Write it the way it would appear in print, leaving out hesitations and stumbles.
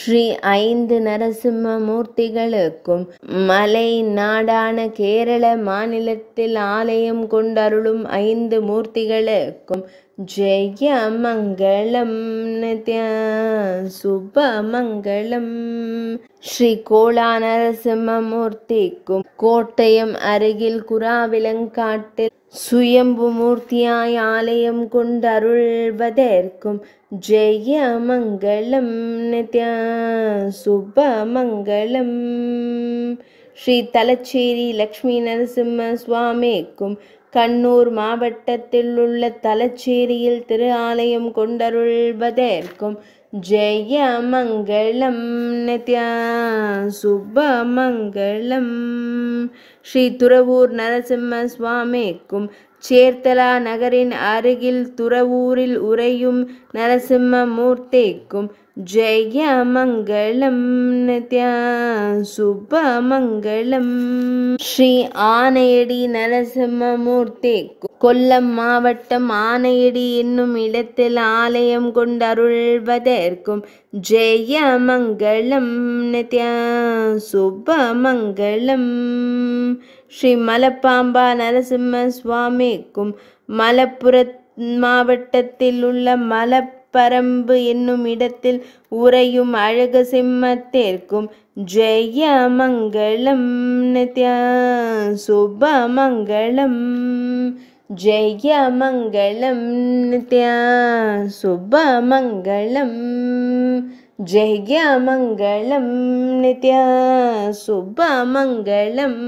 ஸ்ரீ 5 நரசிம்ம மூர்த்திகளுக்கும் மலை நாடான கேரள மாநிலத்தில் ஆலயம் கொண்டருளும் 5 மூர்த்திகளுக்கும் ஜெய மங்களம் நித்ய சுப மங்களம். ஸ்ரீ கோலா நரசிம்ம மூர்த்திக்கும் கோட்டயம் அருகில் குராவிலங்காட்டில் சுயம்பு மூர்த்தியாய் ஆலயம் கொண்டருள்வதற்கும் ஜெய மங்களம் நித்ய சுப மங்களம். ஸ்ரீ தலச்சேரி லக்ஷ்மி நரசிம்ம சுவாமிக்கும் கண்ணூர் மாவட்டத்தில் உள்ள தலச்சேரியில் திரு ஆலயம் கொண்டருள்வதற்கும் ஜெய மங்களம் நித்ய சுப மங்களம். ஸ்ரீ துறவூர் நரசிம்ம சுவாமிக்கும் சேர்த்தலா நகரின் அருகில் துறவூரில் உறையும் நரசிம்ம மூர்த்திக்கும் ஜெய மங்களம் நித்ய சுப மங்களம். ஸ்ரீ ஆனையடி நரசிம்ம மூர்த்திக்கும் கொல்லம் மாவட்டம் ஆனையடி என்னும் இடத்தில் ஆலயம் கொண்டருள்வதற்கும் ஜெய மங்களம் நித்ய சுப மங்களம். ஸ்ரீ மலப்பாம்பா நரசிம்ம சுவாமிக்கும் மலப்புரம் மாவட்டத்தில் உள்ள மலப்பரம்பு என்னும் இடத்தில் உறையும் அழக சிம்மத்திற்கும் ஜெய மங்களம் நித்ய சுப மங்களம். ஜெய மங்களம் நித்ய சுப மங்களம். ஜெய மங்களம் நித்ய சுப மங்களம்.